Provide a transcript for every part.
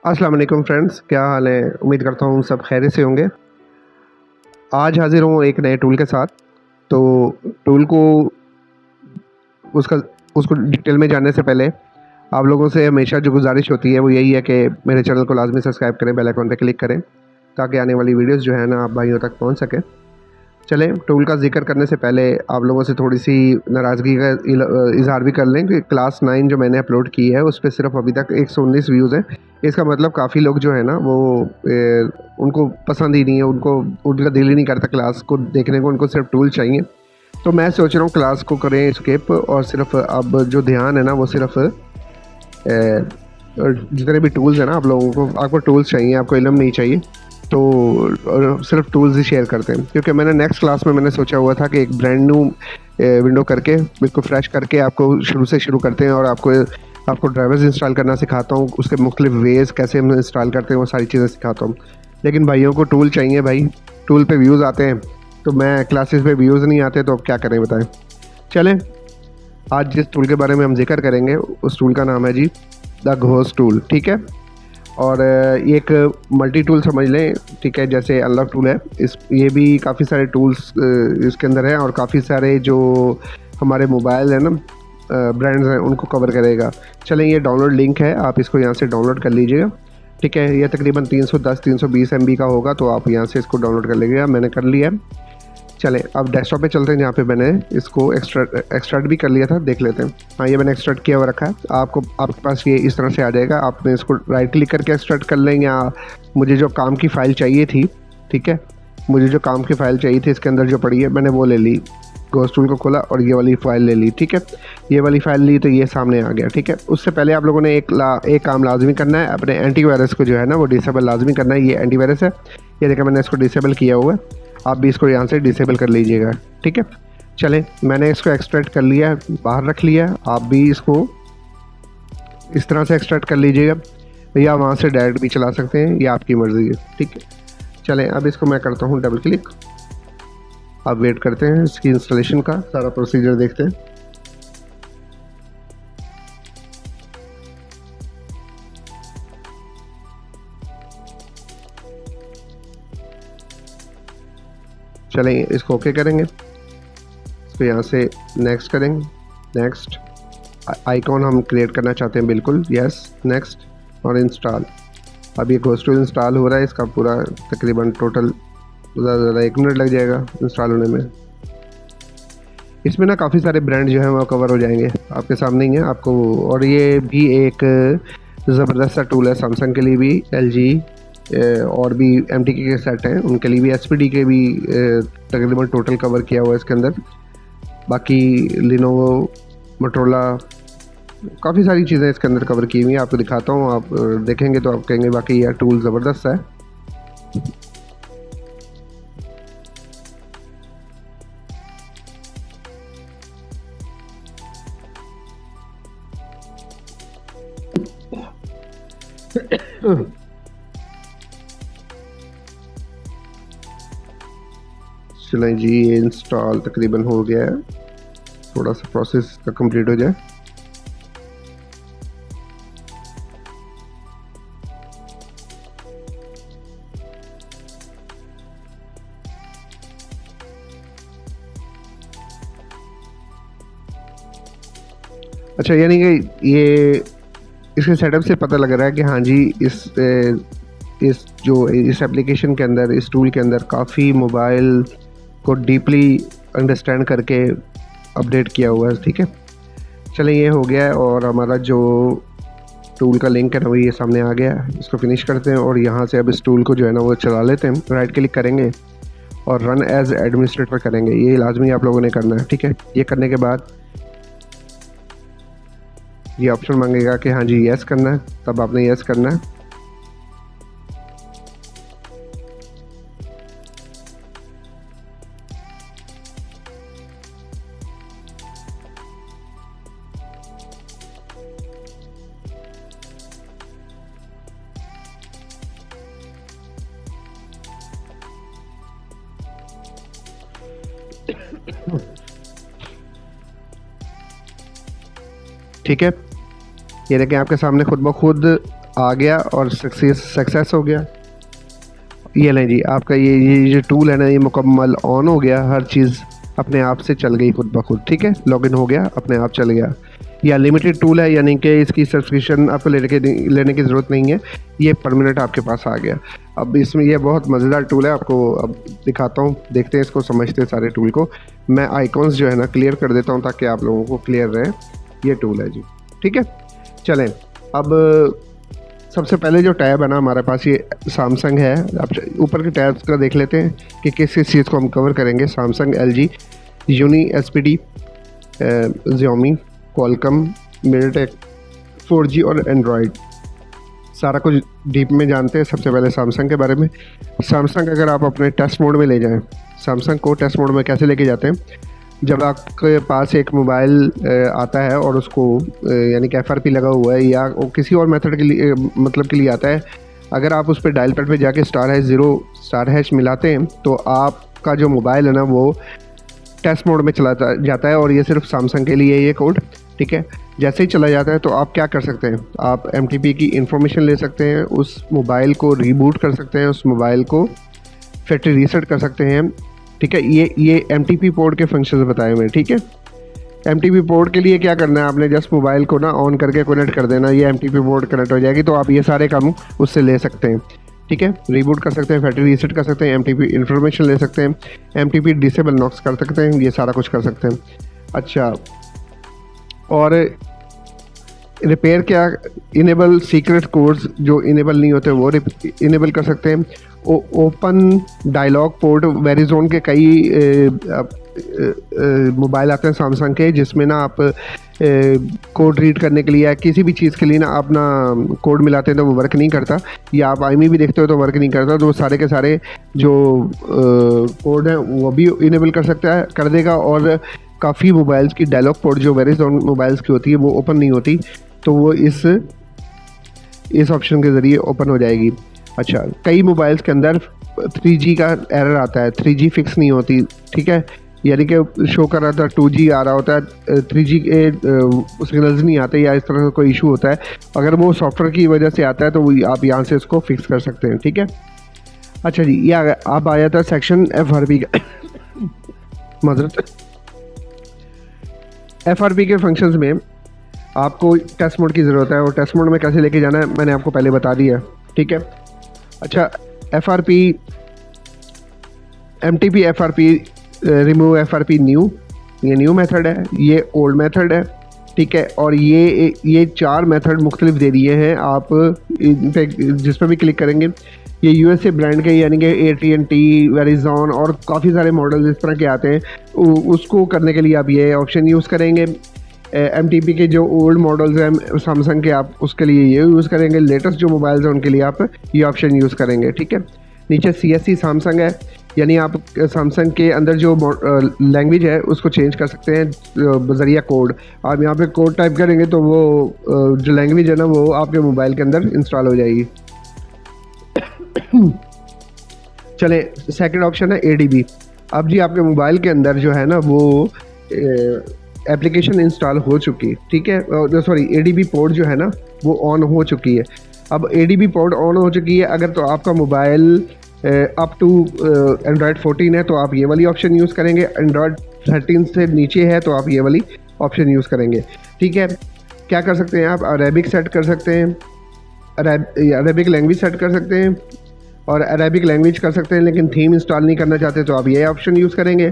अस्सलाम वालेकुम फ्रेंड्स, क्या हाल है? उम्मीद करता हूँ सब खैरियत से होंगे। आज हाज़िर हूँ एक नए टूल के साथ। तो टूल को उसका उसको डिटेल में जानने से पहले आप लोगों से हमेशा जो गुज़ारिश होती है वो यही है कि मेरे चैनल को लाज़मी सब्सक्राइब करें, बेल आइकन पे क्लिक करें ताकि आने वाली वीडियोज़ जो है ना आप भाइयों तक पहुँच सकें। चलें, टूल का ज़िक्र करने से पहले आप लोगों से थोड़ी-सी नाराज़गी का इज़हार भी कर लें कि क्लास 9 जो मैंने अपलोड की है उस पे सिर्फ़ अभी तक 119 व्यूज़ हैं। इसका मतलब काफ़ी लोग जो है ना वो उनको पसंद ही नहीं है, उनका दिल ही नहीं करता क्लास को देखने को, उनको सिर्फ़ टूल चाहिए। तो मैं सोच रहा हूँ क्लास को करें स्किप और सिर्फ़ अब जो ध्यान है ना वो सिर्फ़ जितने भी टूल्स हैं ना आप लोगों को, आपको टूल्स चाहिए, आपको इल्म नहीं चाहिए। तो सिर्फ टूल्स ही शेयर करते हैं, क्योंकि मैंने नेक्स्ट क्लास में मैंने सोचा हुआ था कि एक ब्रांड न्यू विंडो करके बिल्कुल फ्रेश करके आपको शुरू से शुरू करते हैं और आपको ड्राइवर्स इंस्टॉल करना सिखाता हूँ, उसके मुख्तलिफ वेज़ कैसे हम इंस्टॉल करते हैं वो सारी चीज़ें सिखाता हूँ। लेकिन भाइयों को टूल चाहिए भाई, टूल पे व्यूज़ आते हैं तो मैं क्लासेस पे व्यूज़ नहीं आते, तो अब क्या करें बताएं। चलें, आज जिस टूल के बारे में हम जिक्र करेंगे उस टूल का नाम है जी द घोस्ट टूल, ठीक है। और ये एक मल्टी टूल समझ लें, ठीक है, जैसे अनलॉक टूल है, ये भी काफ़ी सारे टूल्स इसके अंदर हैं और काफ़ी सारे जो हमारे मोबाइल है ना ब्रांड्स हैं उनको कवर करेगा। चलें, ये डाउनलोड लिंक है, आप इसको यहाँ से डाउनलोड कर लीजिएगा, ठीक है। ये तकरीबन 310-320 MB का होगा, तो आप यहाँ से इसको डाउनलोड कर लीजिएगा। मैंने कर लिया है। चलें, अब डेस्कटॉप पे चलते हैं जहाँ पे मैंने इसको एक्सट्रैक्ट भी कर लिया था, देख लेते हैं। हाँ, ये मैंने एक्सट्रैक्ट किया हुआ रखा है। आपके पास ये इस तरह से आ जाएगा, आपने इसको राइट क्लिक करके एक्सट्रैक्ट कर लें, या मुझे जो काम की फ़ाइल चाहिए थी, ठीक है, मुझे जो काम की फ़ाइल चाहिए थी इसके अंदर जो पड़ी है मैंने वो ले ली, घोस्ट टूल को खोला और ये वाली फ़ाइल ले ली, ठीक है। ये वाली फ़ाइल ली तो ये सामने आ गया, ठीक है। उससे पहले आप लोगों ने एक काम लाजमी करना है, अपने एंटीवायरस को जो है ना वो डिसेबल लाजमी करना है। ये एंटीवायरस है, ये देखा मैंने इसको डिसेबल किया हुआ है, आप भी इसको यहाँ से डिसेबल कर लीजिएगा, ठीक है। चलें, मैंने इसको एक्सट्रैक्ट कर लिया, बाहर रख लिया। आप भी इसको इस तरह से एक्सट्रैक्ट कर लीजिएगा या वहाँ से डायरेक्ट भी चला सकते हैं, ये आपकी मर्ज़ी है, ठीक है। चलें, अब इसको मैं करता हूँ डबल क्लिक। आप वेट करते हैं इसकी इंस्टॉलेशन का, सारा प्रोसीजर देखते हैं। चलें, इसको ओके करेंगे, इसको यहाँ से नेक्स्ट करेंगे, नेक्स्ट आइकॉन हम क्रिएट करना चाहते हैं, बिल्कुल यस, नेक्स्ट और इंस्टॉल। अब ये घोस्ट टूल इंस्टॉल हो रहा है, इसका पूरा तकरीबन टोटल ज़्यादा 1 मिनट लग जाएगा इंस्टॉल होने में। इसमें ना काफ़ी सारे ब्रांड जो हैं वो कवर हो जाएंगे, आपके सामने ही है आपको। और ये भी एक ज़बरदस्त सा टूल है, सैमसंग के लिए भी, LG और भी MTK के सेट हैं उनके लिए भी, SPD के भी तकरीबन टोटल कवर किया हुआ है इसके अंदर। बाकी लिनोवो, मोटोरोला, काफ़ी सारी चीज़ें इसके अंदर कवर की हुई हैं, आपको दिखाता हूँ। आप देखेंगे तो आप कहेंगे बाकी यार टूल ज़बरदस्त है। चलें जी, ये इंस्टॉल तकरीबन हो गया है, थोड़ा सा प्रोसेस का कंप्लीट हो जाए। अच्छा, यानी कि ये इसके सेटअप से पता लग रहा है कि हाँ जी, इस एप्लीकेशन के अंदर, इस टूल के अंदर काफ़ी मोबाइल को डीपली अंडरस्टैंड करके अपडेट किया हुआ है, ठीक है। चलें, ये हो गया है और हमारा जो टूल का लिंक है ना वो ये सामने आ गया है। इसको फिनिश करते हैं और यहाँ से अब इस टूल को जो है ना वो चला लेते हैं। राइट क्लिक करेंगे और रन एज एडमिनिस्ट्रेटर करेंगे, ये लाजमी आप लोगों ने करना है, ठीक है। ये करने के बाद ये ऑप्शन मांगेगा कि हाँ जी यस करना है, तब आपने यस करना है। ठीक है, ये देखें आपके सामने खुद ब खुद आ गया और सक्सेस हो गया। ये लें जी, आपका ये जो टूल है ना, ये मुकम्मल ऑन हो गया, हर चीज़ अपने आप से चल गई खुद ब खुद। ठीक है, लॉगिन हो गया, अपने आप चल गया। या लिमिटेड टूल है, यानी कि इसकी सब्सक्रिप्शन आपको लेने की ज़रूरत नहीं है, ये परमानेंट आपके पास आ गया। अब इसमें ये बहुत मज़ेदार टूल है, आपको अब दिखाता हूँ, देखते हैं इसको, समझते हैं सारे टूल को। मैं आइकॉन्स जो है ना क्लियर कर देता हूँ ताकि आप लोगों को क्लियर रहे। ये टूल है जी, ठीक है। चलें, अब सबसे पहले जो टैब है ना हमारे पास, ये सैमसंग है। आप ऊपर के टैब्स का देख लेते हैं कि किस किस चीज़ को हम कवर करेंगे। Samsung, LG, uni SPD, Xiaomi, Qualcomm, MediaTek, 4G और एंड्रॉयड, सारा कुछ डीप में जानते हैं। सबसे पहले सैमसंग के बारे में। सैमसंग अगर आप अपने टेस्ट मोड में ले जाएं, सैमसंग को टेस्ट मोड में कैसे लेके जाते हैं, जब आपके पास एक मोबाइल आता है और उसको यानी कि FRP लगा हुआ है या किसी और मेथड के लिए मतलब के लिए आता है, अगर आप उस पर डायल पैड पे जाके *0* मिलाते हैं तो आपका जो मोबाइल है ना वो टेस्ट मोड में चला जाता है। और ये सिर्फ सैमसंग के लिए ये कोड, ठीक है। जैसे ही चला जाता है तो आप क्या कर सकते हैं, आप MTP की इंफॉर्मेशन ले सकते हैं, उस मोबाइल को रीबूट कर सकते हैं, उस मोबाइल को फैक्ट्री रीसेट कर सकते हैं, ठीक है। ये MTP पोर्ट के फंक्शंस बताए हुए हैं, ठीक है। MTP पोर्ट के लिए क्या करना है, आपने जस्ट मोबाइल को ना ऑन करके कनेक्ट कर देना, ये MTP पोर्ट कनेक्ट हो जाएगी, तो आप ये सारे काम उससे ले सकते हैं, ठीक है। रीबूट कर सकते हैं, फैक्ट्री रीसेट कर सकते हैं, MTP इंफॉर्मेशन ले सकते हैं, MTP डिसेबल नॉक्स कर सकते हैं, ये सारा कुछ कर सकते हैं। अच्छा, और रिपेयर क्या, इनेबल सीक्रेट कोड्स जो इनेबल नहीं होते वो इनेबल कर सकते हैं। ओपन डायलॉग पोर्ट, वेरिजोन के कई मोबाइल आते हैं सैमसंग के, जिसमें ना आप कोड रीड करने के लिए या किसी भी चीज़ के लिए ना अपना कोड मिलाते हैं तो वो वर्क नहीं करता, या आप IMEI भी देखते हो तो वर्क नहीं करता, तो वो सारे के सारे जो कोड हैं वो भी इनेबल कर देगा। और काफ़ी मोबाइल्स की डायलॉग पोर्ट जो वेरिजोन मोबाइल्स की होती है वो ओपन नहीं होती, तो वो इस ऑप्शन के ज़रिए ओपन हो जाएगी। अच्छा, कई मोबाइल्स के अंदर 3G का एरर आता है, 3G फिक्स नहीं होती, ठीक है। यानी कि शो कर रहा था 2G आ रहा होता है, 3G के सिग्नल्स नहीं आते या इस तरह का कोई इशू होता है। अगर वो सॉफ्टवेयर की वजह से आता है तो आप यहाँ से इसको फिक्स कर सकते हैं, ठीक है। अच्छा जी, ये अब आया था सेक्शन FRP का मदद। FRP के फंक्शंस में आपको टेस्ट मोड की ज़रूरत है, और टेस्ट मोड में कैसे लेके जाना है मैंने आपको पहले बता दिया, ठीक है। अच्छा, FRP, MTP FRP, remove FRP new, ये न्यू मेथड है, ये ओल्ड मेथड है, ठीक है। और ये 4 मेथड मुख्तलिफ दे दिए हैं, आप इन पे जिस पर भी क्लिक करेंगे ये USA ब्रांड के, यानी कि AT&T, वेरिजोन और काफ़ी सारे मॉडल्स इस तरह के आते हैं, उसको करने के लिए आप ये ऑप्शन यूज़ करेंगे। MTP के जो ओल्ड मॉडल्स हैं सैमसंग के, आप उसके लिए ये यूज़ करेंगे। लेटेस्ट जो मोबाइल्स हैं उनके लिए आप ये ऑप्शन यूज़ करेंगे, ठीक है। नीचे CSC सैमसंग है, यानी आप सैमसंग के अंदर जो लैंग्वेज है उसको चेंज कर सकते हैं बजरिया कोड। आप यहाँ पे कोड टाइप करेंगे तो वो जो लैंग्वेज है ना वो आपके मोबाइल के अंदर इंस्टॉल हो जाएगी। चले, सेकंड ऑप्शन है ADB। अब जी आपके मोबाइल के अंदर जो है ना वो एप्लीकेशन इंस्टॉल हो चुकी है, ठीक है। सॉरी, ADB पोर्ट जो है ना वो ऑन हो चुकी है। अब ADB पोर्ट ऑन हो चुकी है अगर तो आपका मोबाइल अप टू एंड्रॉयड 14 है तो आप ये वाली ऑप्शन यूज़ करेंगे, एंड्रॉयड 13 से नीचे है तो आप ये वाली ऑप्शन यूज़ करेंगे, ठीक है। क्या कर सकते हैं आप, अरेबिक सेट कर सकते हैं, अरेबिक लैंग्वेज सेट कर सकते हैं और अरेबिक लैंग्वेज कर सकते हैं, लेकिन थीम इंस्टॉल नहीं करना चाहते तो आप ये ऑप्शन यूज़ करेंगे।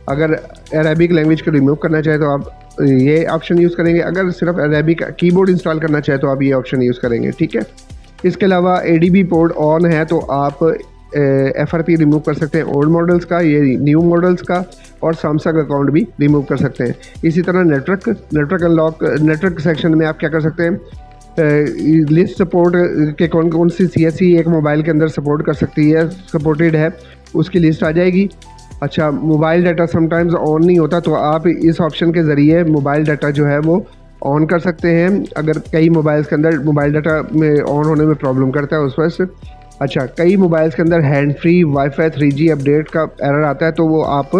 अगर अरेबिक लैंग्वेज को रिमूव करना चाहे तो आप ये ऑप्शन यूज़ करेंगे। अगर सिर्फ अरेबिक कीबोर्ड इंस्टॉल करना चाहे तो आप ये ऑप्शन यूज़ करेंगे, ठीक है। इसके अलावा ADB पोर्ट ऑन है तो आप FRP रिमूव कर सकते हैं ओल्ड मॉडल्स का, ये न्यू मॉडल्स का, और सैमसंग अकाउंट भी रिमूव कर सकते हैं। इसी तरह नेटवर्क अनलॉक, नेटवर्क सेक्शन में आप क्या कर सकते हैं, लिस्ट सपोर्ट के कौन कौन सी CSC एक मोबाइल के अंदर सपोर्ट कर सकती है, सपोर्टेड है, उसकी लिस्ट आ जाएगी। अच्छा, मोबाइल डाटा समटाइम्स ऑन नहीं होता तो आप इस ऑप्शन के ज़रिए मोबाइल डाटा जो है वो ऑन कर सकते हैं, अगर कई मोबाइल्स के अंदर मोबाइल डाटा में ऑन होने में प्रॉब्लम करता है उस वजह से। अच्छा, कई मोबाइल्स के अंदर hand free wifi 3G update का एरर आता है तो वो आप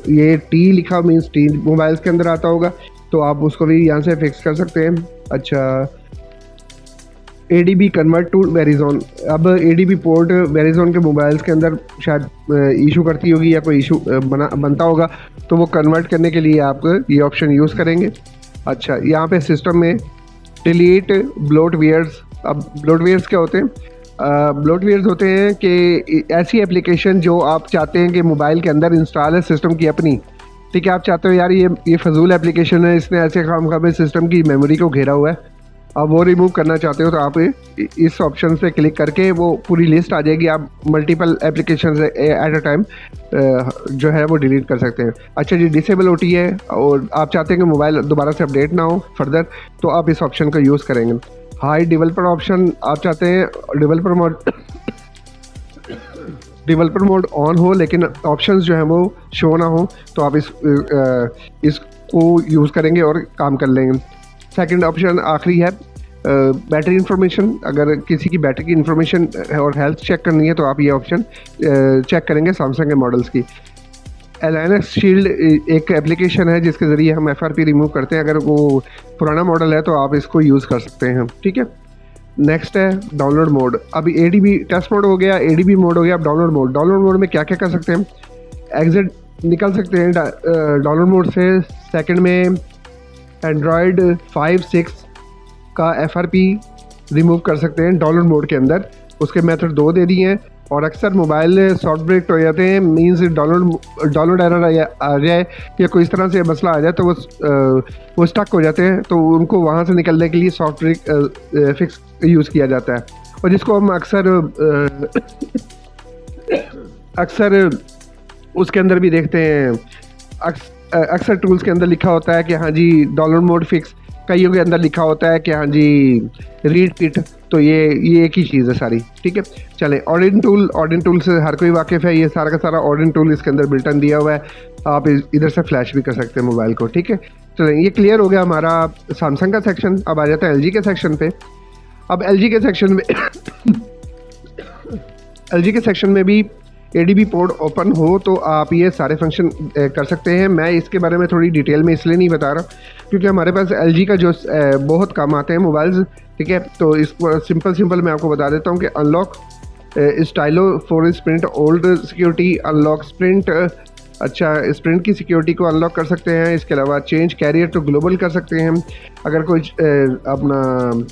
ये T लिखा मीन्स T मोबाइल्स के अंदर आता होगा तो आप उसको भी यहाँ से फिक्स कर सकते हैं। अच्छा, ADB कन्वर्ट टू वेरिजोन। अब ADB पोर्ट वेरिजोन के मोबाइल्स के अंदर शायद इशू करती होगी या कोई इशू बनता होगा, तो वो कन्वर्ट करने के लिए आप ये ऑप्शन यूज़ करेंगे। अच्छा, यहाँ पे सिस्टम में डिलीट ब्लोटवेयर्स। अब ब्लोटवेयर्स क्या होते हैं? ब्लोटवेयर्स होते हैं कि ऐसी एप्लीकेशन जो आप चाहते हैं कि मोबाइल के अंदर इंस्टॉल है सिस्टम की अपनी, ठीक है, आप चाहते हो यार ये फजूल एप्लीकेशन है, इसने ऐसे काम सिस्टम की मेमोरी को घेरा हुआ है, अब वो रिमूव करना चाहते हो तो आप इस ऑप्शन पे क्लिक करके वो पूरी लिस्ट आ जाएगी, आप multiple application at a time जो है वो डिलीट कर सकते हैं। अच्छा जी, डिसेबल होती है और आप चाहते हैं कि मोबाइल दोबारा से अपडेट ना हो फर्दर, तो आप इस ऑप्शन का यूज़ करेंगे। हाई डेवलपर ऑप्शन, आप चाहते हैं डेवलपर मोड ऑन हो लेकिन ऑप्शंस जो है वो शो ना हो, तो आप इसको यूज़ करेंगे और काम कर लेंगे। सेकंड ऑप्शन आखिरी है बैटरी इंफॉर्मेशन। अगर किसी की बैटरी की इंफॉर्मेशन और हेल्थ चेक करनी है तो आप ये ऑप्शन चेक करेंगे सैमसंग के मॉडल्स की। एलाइनस शील्ड एक एप्लीकेशन है जिसके ज़रिए हम FRP रिमूव करते हैं, अगर वो पुराना मॉडल है तो आप इसको यूज़ कर सकते हैं, ठीक है। नेक्स्ट है डाउनलोड मोड। अभी ADB टेस्ट मोड हो गया, ADB मोड हो गया, अब डाउनलोड मोड में क्या क्या कर सकते हैं? एग्जिट निकल सकते हैं डाउनलोड मोड से। सेकंड में एंड्रॉयड 5-6 का FRP रिमूव कर सकते हैं डाउनलोड मोड के अंदर, उसके मेथड 2 दे दिए हैं। और अक्सर मोबाइल सॉफ्ट ब्रेक हो जाते हैं, मीन्स डाउनलोड एरर आ जाए या कोई इस तरह से मसला आ जाए तो वो स्टक हो जाते हैं, तो उनको वहाँ से निकलने के लिए सॉफ्ट ब्रेक फिक्स यूज़ किया जाता है। और जिसको हम अक्सर उसके अंदर भी देखते हैं, अक्सर टूल्स के अंदर लिखा होता है कि हाँ जी डाउनलोड मोड फिक्स, कईयों के अंदर लिखा होता है कि हाँ जी रीड किट, तो ये एक ही चीज़ है सारी, ठीक है। चलें, ऑडियन टूल से हर कोई वाकिफ़ है, ये सारा का सारा ऑडियन टूल इसके अंदर बिल्टन दिया हुआ है, आप इधर से फ्लैश भी कर सकते हैं मोबाइल को, ठीक है। चलें, ये क्लियर हो गया हमारा सैमसंग का सेक्शन। अब आ जाता है LG के सेक्शन पे। अब LG के सेक्शन में भी ADB पोर्ट ओपन हो तो आप ये सारे फंक्शन कर सकते हैं। मैं इसके बारे में थोड़ी डिटेल में इसलिए नहीं बता रहा क्योंकि हमारे पास LG का जो बहुत काम आते हैं मोबाइल्स, ठीक है। तो इसको सिंपल मैं आपको बता देता हूँ कि unlock Stylo for sprint old security, unlock sprint, अच्छा स्प्रिंट की सिक्योरिटी को अनलॉक कर सकते हैं। इसके अलावा चेंज कैरियर टू ग्लोबल कर सकते हैं। अगर कोई अपना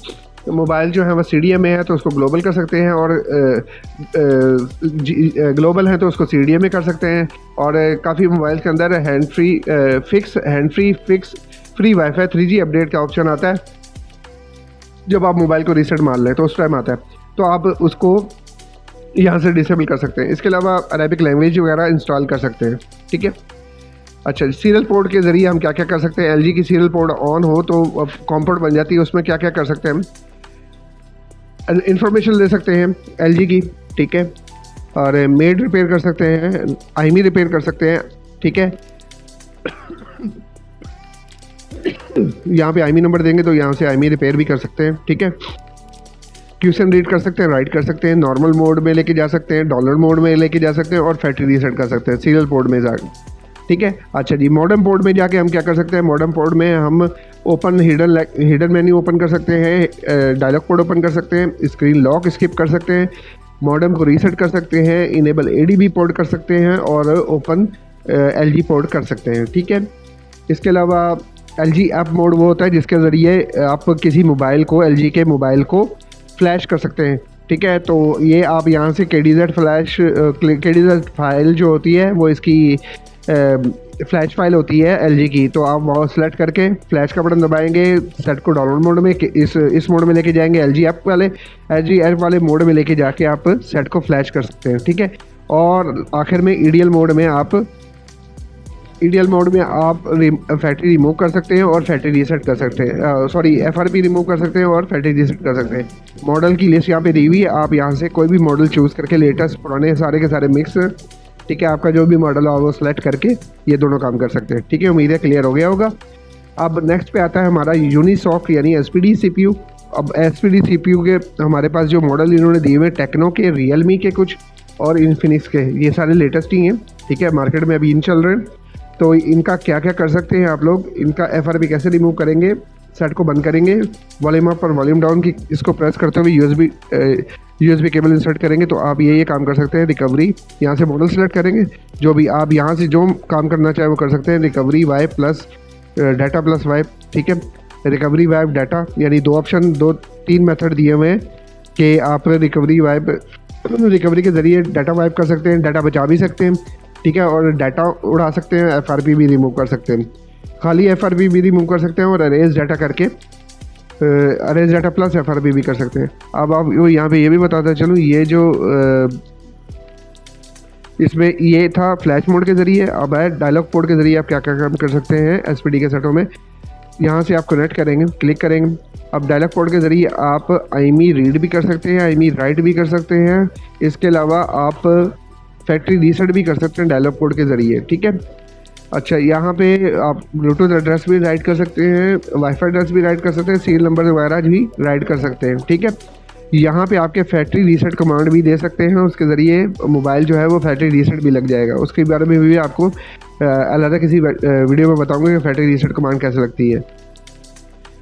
मोबाइल जो है वह CDMA में है तो उसको ग्लोबल कर सकते हैं, और ग्लोबल है तो उसको CDMA में कर सकते हैं। और काफ़ी मोबाइल के अंदर hand free fix free wifi 3G update का ऑप्शन आता है। जब आप मोबाइल को रीसेट मार लें तो उस टाइम आता है, तो आप उसको यहाँ से डिसेबल कर सकते हैं। इसके अलावा अरेबिक लैंग्वेज वगैरह इंस्टॉल कर सकते हैं, ठीक है। अच्छा, सीरियल पोर्ट के ज़रिए हम क्या क्या कर सकते हैं? LG की सीरियल पोर्ट ऑन हो तो कॉम पोर्ट बन जाती है, उसमें क्या क्या कर सकते हैं हम? इंफॉर्मेशन ले सकते हैं LG की, ठीक है। और मेड रिपेयर कर सकते हैं, IMEI रिपेयर कर सकते हैं, ठीक है। यहाँ पे IMEI नंबर देंगे तो यहाँ से IMEI रिपेयर भी कर सकते हैं, ठीक है। क्यूशन रीड कर सकते हैं, राइट कर सकते हैं, नॉर्मल मोड में लेके जा सकते हैं, डाउनलोड मोड में लेके जा सकते हैं, और फैक्ट्री रीसेट कर सकते हैं सीरियल पोर्ट में जाकर, ठीक है। अच्छा जी, मॉडर्न पोर्ट में जाके हम क्या कर सकते हैं? मॉडर्न पोर्ट में हम ओपन हिडन मेन्यू ओपन कर सकते हैं, डायलॉग कोड ओपन कर सकते हैं, स्क्रीन लॉक स्किप कर सकते हैं, मॉडेम को रीसेट कर सकते हैं, इनेबल ADB पोर्ट कर सकते हैं, और ओपन LG पोर्ट कर सकते हैं, ठीक है। इसके अलावा LG ऐप मोड वो होता है जिसके ज़रिए आप किसी मोबाइल को, LG के मोबाइल को फ्लैश कर सकते हैं, ठीक है। तो ये आप यहाँ से KDZ फाइल जो होती है वो इसकी फ्लैश फाइल होती है LG की, तो आप वो सेलेक्ट करके फ्लैश का बटन दबाएंगे, सेट को डाउनलोड मोड में इस मोड में लेके जाएंगे, LG ऐप वाले मोड में लेके जाके आप सेट को फ्लैश कर सकते हैं, ठीक है। और आखिर में EDL मोड में आप फैक्ट्री रिमूव कर सकते हैं और फैक्ट्री रीसेट कर सकते हैं, FRP रिमूव कर सकते हैं और फैक्ट्री रीसेट कर सकते हैं। मॉडल की लिस्ट यहाँ पे दी हुई है, आप यहाँ से कोई भी मॉडल चूज़ करके, लेटेस्ट पुराने सारे के सारे मिक्स, ठीक है, आपका जो भी मॉडल हो वो सेलेक्ट करके ये दोनों काम कर सकते हैं, ठीक है। उम्मीद है क्लियर हो गया होगा। अब नेक्स्ट पे आता है हमारा यूनिसॉक यानी SPD CPU। अब SPD CPU के हमारे पास जो मॉडल इन्होंने दिए हुए टेक्नो के, रियलमी के कुछ और इन्फिनिक्स के, ये सारे लेटेस्ट ही हैं, ठीक है। मार्केट में अभी इन चल रहे हैं, तो इनका क्या क्या कर सकते हैं आप लोग, इनका FRP कैसे रिमूव करेंगे, सेट को बंद करेंगे, वॉल्यूम अप और वॉल्यूम डाउन की इसको प्रेस करते हुए यूएसबी केबल इंसर्ट करेंगे तो आप ये काम कर सकते हैं। रिकवरी यहाँ से मॉडल सेलेक्ट करेंगे, जो भी आप यहाँ से जो काम करना चाहे वो कर सकते हैं। Recovery wipe plus data plus wipe, ठीक है। रिकवरी वाइप डाटा यानी 2 ऑप्शन 2-3 मेथड दिए हुए हैं कि आप रिकवरी के ज़रिए डाटा वाइप कर सकते हैं, डाटा बचा भी सकते हैं, ठीक है, और डाटा उड़ा सकते हैं, एफआरपी भी रिमूव कर सकते हैं, खाली एफआरपी भी रिमूव कर सकते हैं और अरेज डाटा करके अरेज डाटा प्लस एफआरपी भी कर सकते हैं। अब आप यहाँ पे ये भी बताता चलो, ये जो इसमें ये था फ्लैश मोड के ज़रिए, अब है डायलॉग पोर्ट के ज़रिए आप क्या क्या काम कर सकते हैं एसपीडी के सेटों में। यहाँ से आप कनेक्ट करेंगे, क्लिक करेंगे। अब डायलॉग पोर्ट के ज़रिए आप आईमी रीड भी कर सकते हैं, आईमी राइट भी कर सकते हैं। इसके अलावा आप फैक्ट्री रीसेट भी कर सकते हैं डायलॉग पोर्ट के ज़रिए, ठीक है। अच्छा, यहाँ पे आप ब्लूटूथ एड्रेस भी राइट कर सकते हैं, वाईफाई एड्रेस भी राइट कर सकते हैं, सीरियल नंबर वगैरह भी राइट कर सकते हैं, ठीक है। यहाँ पे आपके फैक्ट्री रीसेट कमांड भी दे सकते हैं, उसके ज़रिए मोबाइल जो है वो फैक्ट्री रीसेट भी लग जाएगा। उसके बारे में भी आपको अलग किसी वीडियो में बताऊँगा कि फैक्ट्री रीसेट कमांड कैसे लगती है।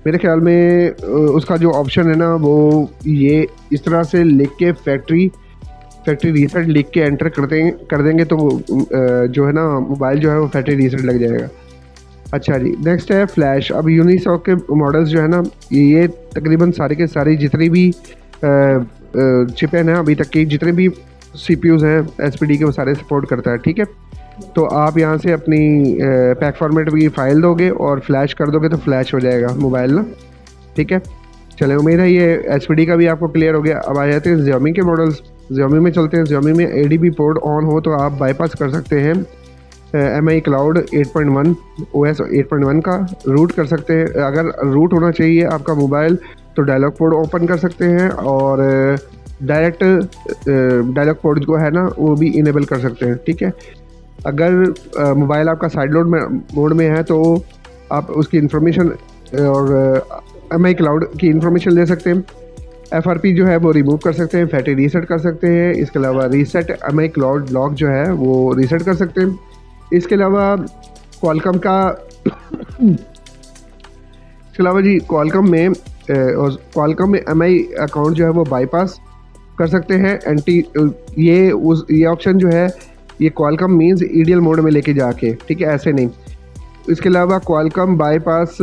मेरे ख्याल में उसका जो ऑप्शन है ना वो ये इस तरह से लिख के फैक्ट्री रीसेट लिख के एंटर कर देंगे तो जो है ना मोबाइल जो है वो फैक्ट्री रीसेट लग जाएगा। अच्छा जी, नेक्स्ट है फ्लैश। अब यूनिसॉक के मॉडल्स जो है ना ये तकरीबन सारे के सारे जितने भी चिपें हैं अभी तक की, जितने भी सीपीयूज हैं एसपीडी के, वो सारे सपोर्ट करता है, ठीक है। तो आप यहाँ से अपनी पैक फॉर्मेट की फ़ाइल दोगे और फ्लैश कर दोगे तो फ्लैश हो जाएगा मोबाइल ना, ठीक है। चले, उम्मीद है ये एसपीडी का भी आपको क्लियर हो गया। अब आ जाते हैं Xiaomi के मॉडल्स। Xiaomi में चलते हैं। Xiaomi में ADB पोर्ट ऑन हो तो आप बाईपास कर सकते हैं MI क्लाउड 8.1 OS 8.1 का रूट कर सकते हैं। अगर रूट होना चाहिए आपका मोबाइल तो डायलॉग पोर्ट ओपन कर सकते हैं और डायरेक्ट डायलॉग पोर्ट जो है ना वो भी इनेबल कर सकते हैं, ठीक है। अगर मोबाइल आपका साइड लोड मोड में है तो आप उसकी इन्फॉर्मेशन और MI क्लाउड की इन्फॉर्मेशन ले सकते हैं। एफआरपी जो है वो रिमूव कर सकते हैं, फैक्ट्री रीसेट कर सकते हैं। इसके अलावा रीसेट MI क्लाउड लॉक जो है वो रीसेट कर सकते हैं। इसके अलावा क्वालकॉम का इसके अलावा जी क्वालकॉम में MI अकाउंट जो है वो बाईपास कर सकते हैं। ये ऑप्शन जो है ये क्वालकॉम मीन्स ईडीएल मोड में लेके जाके, ठीक है, ऐसे नहीं। इसके अलावा Qualcomm bypass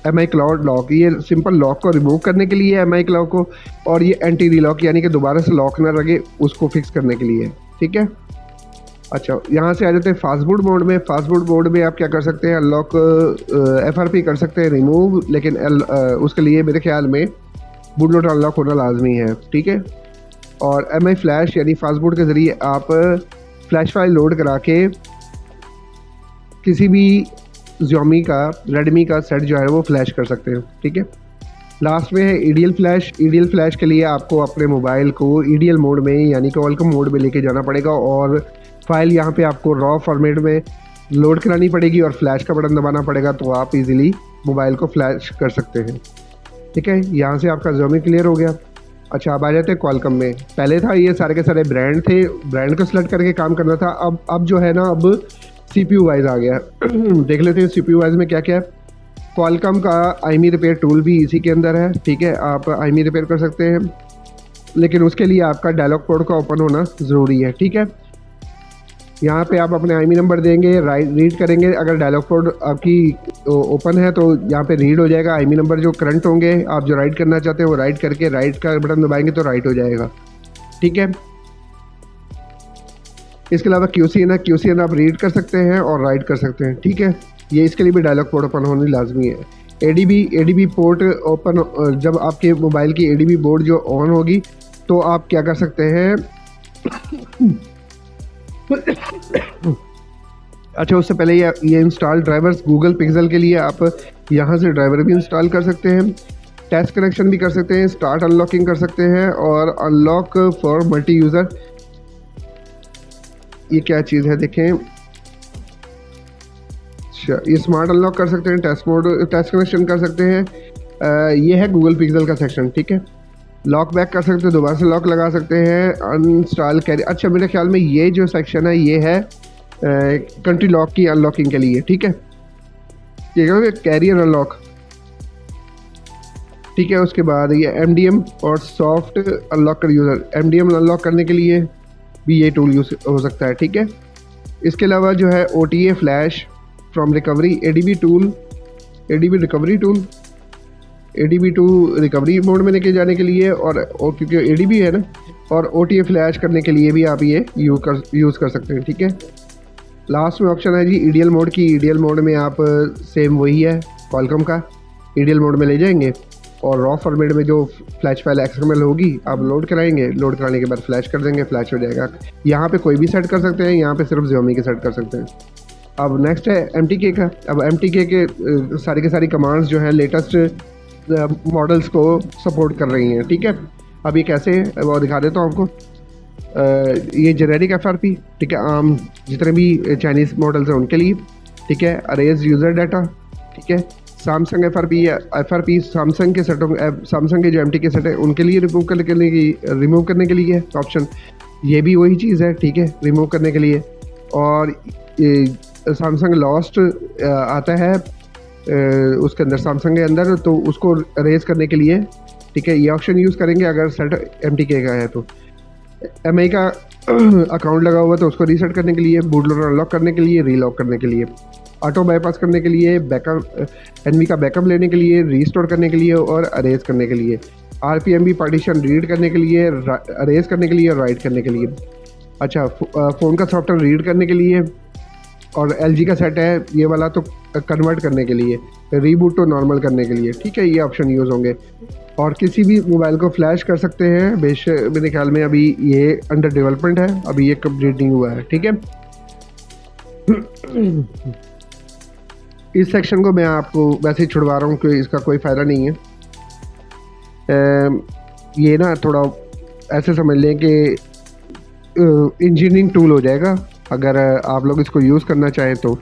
MI cloud lock, ये सिंपल लॉक को रिमूव करने के लिए MI क्लाउड को, और ये एंटी रीलॉक यानी कि दोबारा से लॉक ना लगे उसको फिक्स करने के लिए, ठीक है। अच्छा, यहाँ से आ जाते हैं फास्ट बूट मोड में। फास्ट बूट मोड में आप क्या कर सकते हैं, अनलॉक FRP कर सकते हैं रिमूव, लेकिन उसके लिए मेरे ख्याल में बूट लोड अनलॉक होना लाजमी है, ठीक है। और MI फ्लैश यानी फास्ट बूट के ज़रिए आप फ्लैश फाइल लोड करा के किसी भी Xiaomi का रेडमी का सेट जो है वो फ्लैश कर सकते हैं, ठीक है। लास्ट में है EDL फ्लैश। EDL फ्लैश के लिए आपको अपने मोबाइल को EDL मोड में यानी कि क्वालकॉम मोड में लेके जाना पड़ेगा और फाइल यहाँ पे आपको रॉ फॉर्मेट में लोड करानी पड़ेगी और फ्लैश का बटन दबाना पड़ेगा तो आप इजीली मोबाइल को फ्लैश कर सकते हैं, ठीक है। यहाँ से आपका Xiaomi क्लियर हो गया। अच्छा, अब आ जाते हैं क्वालकॉम में। पहले था ये सारे के सारे ब्रांड थे, ब्रांड को सिलेक्ट करके काम करना था। अब जो है ना अब CPU वाइज आ गया। देख लेते हैं CPU वाइज में क्या क्या है। क्वालकॉम का आईमी रिपेयर टूल भी इसी के अंदर है, ठीक है। आप आईमी रिपेयर कर सकते हैं, लेकिन उसके लिए आपका डायलॉग पोर्ट का ओपन होना ज़रूरी है, ठीक है। यहाँ पे आप अपने आईमी नंबर देंगे, रीड करेंगे। अगर डायलॉग पोर्ट आपकी ओपन है तो यहाँ पे रीड हो जाएगा। आईमी नंबर जो करंट होंगे, आप जो राइट करना चाहते हैं वो राइट करके राइट का बटन दबाएंगे तो राइट हो जाएगा, ठीक है। इसके अलावा QCN आप रीड कर सकते हैं और राइट कर सकते हैं, ठीक है। ये इसके लिए भी डायलॉग पोर्ट ओपन होनी लाजमी है। ADB पोर्ट ओपन, जब आपके मोबाइल की ADB बोर्ड जो ऑन होगी तो आप क्या कर सकते हैं अच्छा, उससे पहले ये इंस्टॉल ड्राइवर्स गूगल पिक्सल के लिए आप यहाँ से ड्राइवर भी इंस्टॉल कर सकते हैं, टेस्ट कनेक्शन भी कर सकते हैं, स्टार्ट अनलॉकिंग कर सकते हैं और अनलॉक फॉर मल्टी यूज़र। ये क्या चीज़ है देखें। अच्छा, ये स्मार्ट अनलॉक कर सकते हैं, टेस्ट कनेक्शन कर सकते हैं। ये है गूगल पिक्सल का सेक्शन, ठीक है। लॉक बैक कर सकते हैं, दोबारा से लॉक लगा सकते हैं, अनइंस्टॉल कैरी। अच्छा, मेरे ख्याल में ये जो सेक्शन है ये है कंट्री लॉक की अनलॉकिंग के लिए, ठीक है। ये कैरियर अनलॉक, ठीक है। उसके बाद ये MDM और soft unlocker user, MDM unlock करने के लिए भी ये टूल यूज़ हो सकता है। ठीक है। इसके अलावा जो है OTA flash from recovery, ADB tool, ADB recovery tool, ADB to recovery mode में लेके जाने के लिए, और क्योंकि ADB है ना, और OTA फ्लैश करने के लिए भी आप ये यूज़ कर सकते हैं। ठीक है। लास्ट में ऑप्शन है जी EDL मोड की। EDL मोड में आप सेम वही है क्वालकॉम का, EDL मोड में ले जाएंगे और रॉ फॉर्मेट में जो फ्लैश फाइल XML होगी आप लोड कराएंगे, लोड कराने के बाद फ्लैश कर देंगे, फ्लैश हो जाएगा। यहाँ पे कोई भी सेट कर सकते हैं, यहाँ पे सिर्फ Xiaomi के सेट कर सकते हैं। अब नेक्स्ट है MTK का। अब MTK के सारी के सारी कमांड्स जो है लेटेस्ट मॉडल्स को सपोर्ट कर रही हैं। ठीक है। अब ये कैसे है वो दिखा देता हूँ आपको। ये जेनेरिक FRP, ठीक है, आम जितने भी चाइनीज़ मॉडल्स हैं उनके लिए। ठीक है। अरेज यूज़र डाटा, ठीक है। सैमसंग FRP सैमसंग के सेटों, सैमसंग के जो MTK सेट है उनके लिए रिमूव करने के लिए ऑप्शन, ये भी वही चीज़ है। ठीक है। रिमूव करने के लिए। और सैमसंग लॉस्ट आता है उसके अंदर, सैमसंग के अंदर, तो उसको रेज करने के लिए, ठीक है, ये ऑप्शन यूज़ करेंगे अगर सेट MTK का है। तो MI का अकाउंट लगा हुआ तो उसको रीसेट करने के लिए, बूट लोडर अनलॉक करने के लिए, रीलॉक करने के लिए, ऑटो बाईपास करने के लिए, बैकअप NV का बैकअप लेने के लिए, रीस्टोर करने के लिए और अरेज करने के लिए, RPMB पार्टीशन रीड करने के लिए, अरेज करने के लिए और राइट करने के लिए। अच्छा, फ़ोन का सॉफ्टवेयर रीड करने के लिए, और LG का सेट है ये वाला तो कन्वर्ट करने के लिए, रीबूट टू नॉर्मल करने के लिए। ठीक है। ये ऑप्शन यूज़ होंगे। और किसी भी मोबाइल को फ्लैश कर सकते हैं। बेशक मेरे ख्याल में अभी ये अंडर डेवलपमेंट है, अभी ये कंप्लीट नहीं हुआ है। ठीक है। इस सेक्शन को मैं आपको वैसे ही छुड़वा रहा हूँ क्योंकि इसका कोई फ़ायदा नहीं है। ये ना थोड़ा ऐसे समझ लें कि इंजीनियरिंग टूल हो जाएगा अगर आप लोग इसको यूज़ करना चाहें तो,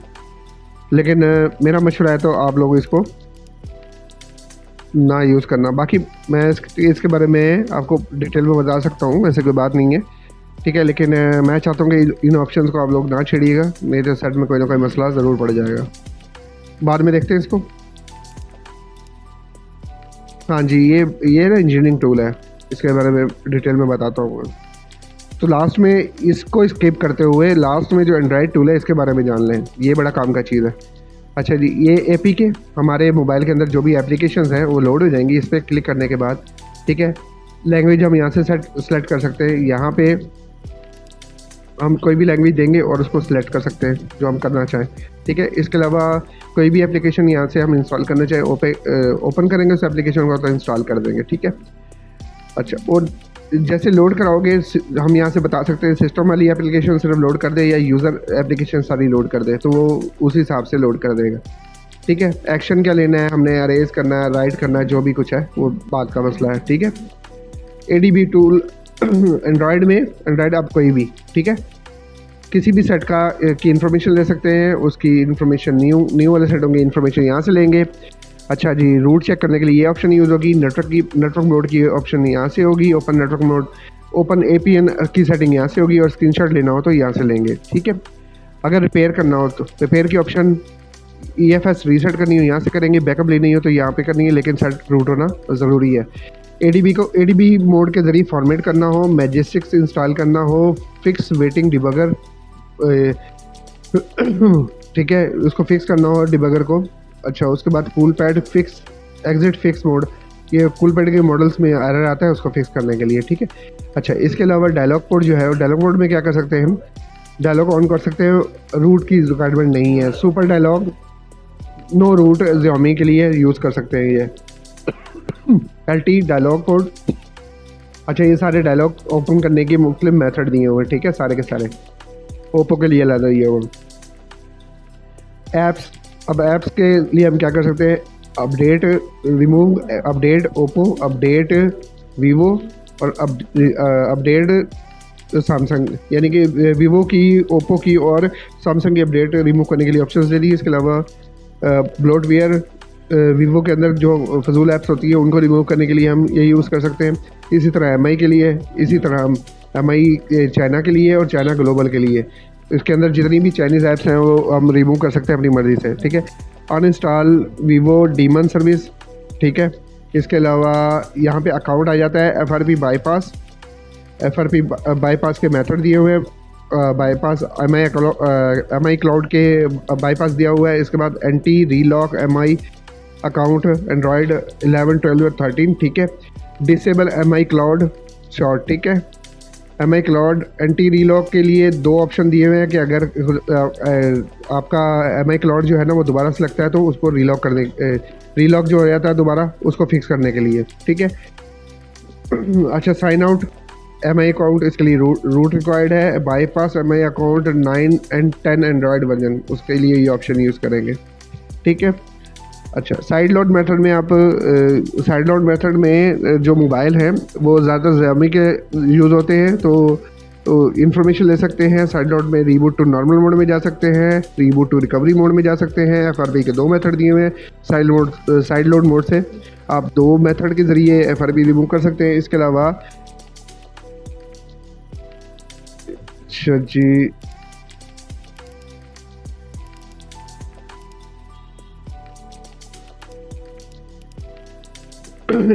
लेकिन मेरा मशवरा है तो आप लोग इसको ना यूज़ करना। बाकी मैं इसके बारे में आपको डिटेल में बता सकता हूँ, वैसे कोई बात नहीं है। ठीक है। लेकिन मैं चाहता हूँ कि इन ऑप्शंस को आप लोग ना छेड़िएगा, मेरे सेट में कोई ना कोई मसला ज़रूर पड़ जाएगा। बाद में देखते हैं इसको। हाँ जी, ये ना इंजीनियरिंग टूल है, इसके बारे में डिटेल में बताता हूँ। तो लास्ट में इसको स्किप करते हुए लास्ट में जो एंड्रॉयड टूल है इसके बारे में जान लें, ये बड़ा काम का चीज़ है। अच्छा जी, ये APK हमारे मोबाइल के अंदर जो भी एप्लीकेशंस हैं वो लोड हो जाएंगी इस पर क्लिक करने के बाद। ठीक है। लैंग्वेज हम यहाँ से सेलेक्ट कर सकते हैं, यहाँ पे हम कोई भी लैंग्वेज देंगे और उसको सिलेक्ट कर सकते हैं जो हम करना चाहें। ठीक है। इसके अलावा कोई भी एप्लीकेशन यहाँ से हम इंस्टॉल करना चाहें, ओपन करेंगे उस एप्लीकेशन को तो इंस्टॉल कर देंगे। ठीक है। अच्छा, और जैसे लोड कराओगे हम यहाँ से बता सकते हैं सिस्टम वाली एप्लीकेशन सिर्फ लोड कर दे या यूज़र एप्लीकेशन सारी लोड कर दे, तो वो उस हिसाब से लोड कर देगा। ठीक है। एक्शन क्या लेना है हमने, अरेज करना है, राइट करना है, जो भी कुछ है वो बात का मसला है। ठीक है। ADB टूल एंड्रॉयड आप कोई भी, ठीक है, किसी भी सेट की इन्फॉर्मेशन ले सकते हैं, उसकी इन्फॉर्मेशन न्यू वाले सेट होंगे, इन्फॉर्मेशन यहाँ से लेंगे। अच्छा जी, रूट चेक करने के लिए ये ऑप्शन यूज़ होगी, नेटवर्क मोड की ऑप्शन यहाँ से होगी, open network mode, open APN की सेटिंग यहाँ से होगी, और स्क्रीनशॉट लेना हो तो यहाँ से लेंगे। ठीक है। अगर रिपेयर करना हो तो रिपेयर की ऑप्शन, EFS रीसेट करनी हो यहाँ से करेंगे, बैकअप लेनी हो तो यहाँ पे करनी है, लेकिन सेट रूट होना ज़रूरी है। ADB मोड के ज़रिए फॉर्मेट करना हो, मैजेस्टिक्स इंस्टॉल करना हो, फिक्स वेटिंग डिबगर, ठीक है, उसको फिक्स करना हो डिबगर को। अच्छा, उसके बाद cool pad fix, exit fix mode, ये कूल पैड के मॉडल्स में एरर आता है उसको फिक्स करने के लिए। ठीक है। अच्छा, इसके अलावा डायलॉग कोड जो है, डायलॉग कोड में क्या कर सकते हैं हम, डायलॉग ऑन कर सकते हैं, रूट की रिक्वायरमेंट नहीं है, super dialog no root Xiaomi के लिए यूज़ कर सकते हैं ये। LT dialog code. अच्छा, ये सारे डायलॉग ओपन करने के मुख्तलिफ मेथड दिए हुए हैं। ठीक है, सारे के सारे ओप्पो के लिए अलग दिए हुए। ऐप्स, अब ऐप्स के लिए हम क्या कर सकते हैं, update, remove, update Oppo, update Vivo और अपडेट सैमसंग, यानी कि वीवो की, ओप्पो की और सैमसंग की अपडेट रिमूव करने के लिए ऑप्शंस दे दी। इसके अलावा ब्लोटवेयर, वीवो के अंदर जो फजूल ऐप्स होती है उनको रिमूव करने के लिए हम ये यूज़ कर सकते हैं। इसी तरह MI के लिए, इसी तरह हम MI चाइना के लिए और चाइना ग्लोबल के लिए, इसके अंदर जितनी भी चाइनीज़ ऐप्स हैं वो हम रिमूव कर सकते हैं अपनी मर्ज़ी से। ठीक है। अनइंस्टॉल वीवो डीमन सर्विस, ठीक है, इसके अलावा यहाँ पे अकाउंट आ जाता है, FRP बाईपास, FRP बाईपास के मेथड दिए हुए हैं, बाईपास MI क्लाउड के बाईपास दिया हुआ है। इसके बाद एंटी रीलॉक MI अकाउंट एंड्रॉयड 11, 12 और 13, ठीक है। डिसेबल MI क्लाउड शॉर्ट, ठीक है। MI क्लाउड एंटी रीलॉक के लिए दो ऑप्शन दिए हुए हैं कि अगर आपका MI क्लाउड जो है ना वो दोबारा से लगता है तो उसको रीलॉक जो हो जाता है दोबारा, उसको फिक्स करने के लिए, ठीक है। अच्छा, साइन आउट MI अकाउंट, इसके लिए रूट रिक्वायर्ड है। बाईपास MI अकाउंट 9 और 10 एंड्रॉयड वर्जन, उसके लिए ये ऑप्शन यूज़ करेंगे, ठीक है। अच्छा, साइड लोड मेथड में आप साइड लोड मेथड में जो मोबाइल हैं वो ज़्यादा Xiaomi के यूज़ होते हैं, तो इंफॉर्मेशन ले सकते हैं। साइड लोड में रीबूट टू नॉर्मल मोड में जा सकते हैं, रीबूट टू रिकवरी मोड में जा सकते हैं। FRP के दो मेथड दिए हुए हैं। साइड लोड मोड से आप दो मेथड के ज़रिए FRP रिमूव कर सकते हैं। इसके अलावा अच्छा जी,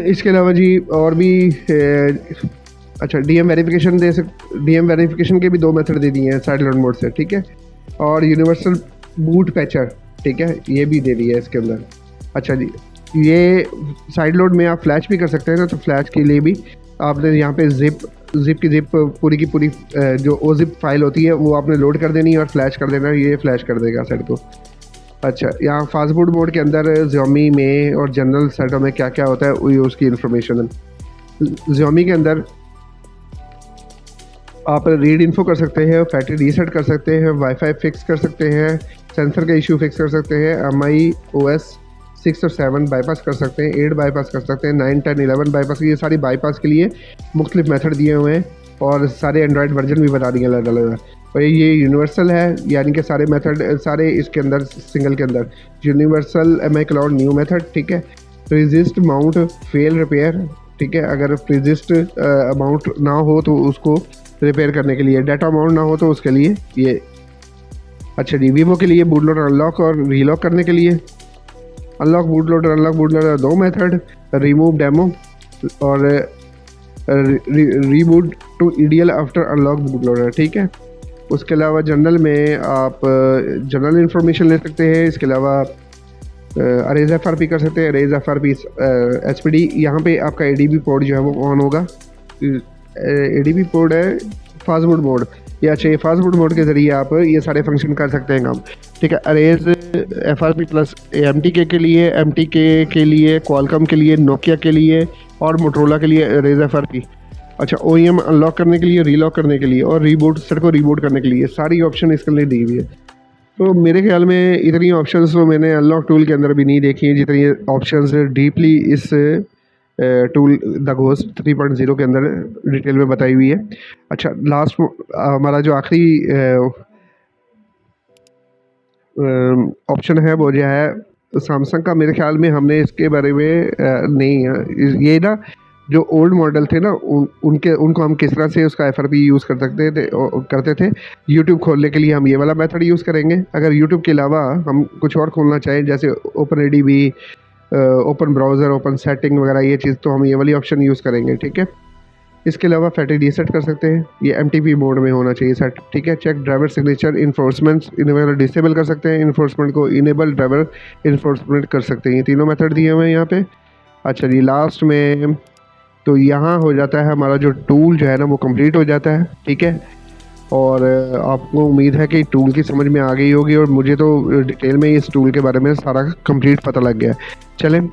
इसके अलावा जी और भी अच्छा, DM वेरिफिकेशन के भी दो मेथड दे दिए हैं साइड लोड मोड से, ठीक है। और यूनिवर्सल बूट पैचर, ठीक है, ये भी दे दिया है इसके अंदर। अच्छा जी, ये साइड लोड में आप फ्लैश भी कर सकते हैं ना, तो फ्लैश के लिए भी आपने यहाँ पे जिप की पूरी की पूरी जो OZIP फाइल होती है वो आपने लोड कर देनी है और फ्लैश कर देना है, ये फ्लैश कर देगा सेट को। अच्छा, यहाँ फास्टफूड मोड के अंदर Xiaomi में और जनरल सेटों में क्या क्या होता है वो उसकी इन्फॉर्मेशन है। Xiaomi के अंदर आप रीड इन्फो कर सकते हैं, फैक्ट्री रीसेट कर सकते हैं, वाईफाई फिक्स कर सकते हैं, सेंसर का इशू फिक्स कर सकते हैं, MI OS 6 और 7 बाईपास कर सकते हैं, 8 बाईपास कर सकते हैं, 9, 10, 11 बाईपास। ये सारी बाईपास के लिए मुख्तलिफ मेथड दिए हुए हैं और सारे एंड्रॉयड वर्जन भी बता दिए अलग अलग। और ये यूनिवर्सल है, यानी कि सारे मेथड सारे इसके अंदर सिंगल के अंदर universal MI cloud new method, ठीक है। रेजिस्ट माउंट फेल रिपेयर, ठीक है, अगर रेजिस्ट अमाउंट ना हो तो उसको रिपेयर करने के लिए, डाटा अमाउंट ना हो तो उसके लिए ये। अच्छा जी, वीवो के लिए बूट लोडर अनलॉक और रीलॉक करने के लिए अनलॉक बूट लोडर दो मेथड, रिमूव डेमो और reboot to EDL after unlock boot loader, ठीक है। उसके अलावा जनरल में आप जनरल इंफॉर्मेशन ले सकते हैं। इसके अलावा अरेज FRP कर सकते हैं, अरेज FRP SPD। यहाँ पे आपका ADB पोर्ट जो है वो ऑन होगा। ADB पोर्ट है फास्ट बूट मोड, या चाहिए फास्ट बूट मोड के ज़रिए आप ये सारे फंक्शन कर सकते हैं काम, ठीक है। अरेज FRP प्लस MTK के लिए, MTK के लिए, क्वालकॉम के लिए, नोकिया के लिए और मोटरोला के लिए अरेज FRP। अच्छा, OEM अनलॉक करने के लिए, रीलॉक करने के लिए और रीबूट सेट को रीबूट करने के लिए सारी ऑप्शन इसके लिए दी हुई है। तो मेरे ख्याल में इतनी ऑप्शंस तो मैंने अनलॉक टूल के अंदर भी नहीं देखी हैं जितनी ऑप्शंस डीपली इस टूल द घोस्ट 3.0 के अंदर डिटेल में बताई हुई है। अच्छा, लास्ट हमारा जो आखिरी ऑप्शन है वो जो है सैमसंग का। मेरे ख्याल में हमने इसके बारे में नहीं, ये ना जो ओल्ड मॉडल थे ना उनको हम किस तरह से उसका FRP यूज़ करते थे। यूट्यूब खोलने के लिए हम ये वाला मेथड यूज़ करेंगे। अगर यूट्यूब के अलावा हम कुछ और खोलना चाहें जैसे OpenADB, open browser, open setting वगैरह ये चीज़, तो हम ये वाली ऑप्शन यूज़ करेंगे, ठीक है। इसके अलावा फैक्ट्री रीसेट कर सकते हैं, ये MTP मोड में होना चाहिए सेट, ठीक है। Check driver signature enforcement enable disable कर सकते हैं, इन्फोर्समेंट को इनेबल ड्राइवर इन्फोर्समेंट कर सकते हैं। ये तीनों मेथड दिए हुए हैं यहाँ पे। अच्छा जी, लास्ट में तो यहाँ हो जाता है हमारा जो टूल जो है ना वो कंप्लीट हो जाता है, ठीक है। और आपको उम्मीद है कि टूल की समझ में आ गई होगी और मुझे तो डिटेल में इस टूल के बारे में सारा कंप्लीट पता लग गया। चलें,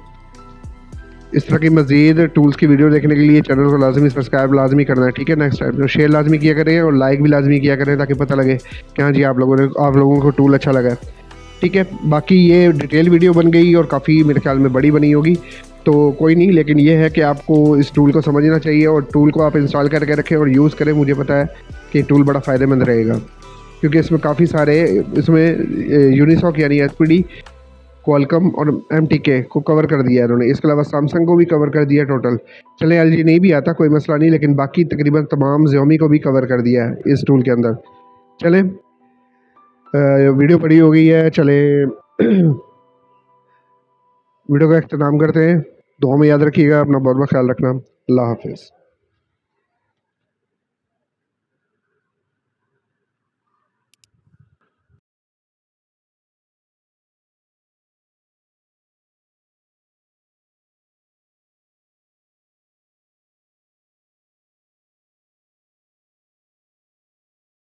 इस तरह की मज़ीद टूल्स की वीडियो देखने के लिए चैनल को लाजमी सब्सक्राइब लाजमी करना है, ठीक है। नेक्स्ट टाइम शेयर लाजमी किया करें और लाइक भी लाजमी किया करें ताकि पता लगे कि हाँ जी आप लोगों को टूल अच्छा लगा, ठीक है। बाकी ये डिटेल वीडियो बन गई और काफ़ी मेरे ख्याल में बड़ी बनी होगी, तो कोई नहीं, लेकिन ये है कि आपको इस टूल को समझना चाहिए और टूल को आप इंस्टॉल करके रखें और यूज़ करें। मुझे पता है कि टूल बड़ा फ़ायदेमंद रहेगा क्योंकि इसमें काफ़ी सारे यूनिसॉक यानी SPD, क्वालकॉम और MTK को कवर कर दिया है इन्होंने। इसके अलावा सैमसंग को भी कवर कर दिया टोटल। चलें, LG नहीं भी आता कोई मसला नहीं, लेकिन बाकी तकरीबन तमाम Xiaomi को भी कवर कर दिया है इस टूल के अंदर। चलें, वीडियो बड़ी हो गई है, चलें वीडियो का इख्तिताम करते हैं। दुआ में याद रखिएगा, अपना बहुत बहुत ख्याल रखना। अल्लाह हाफिज़।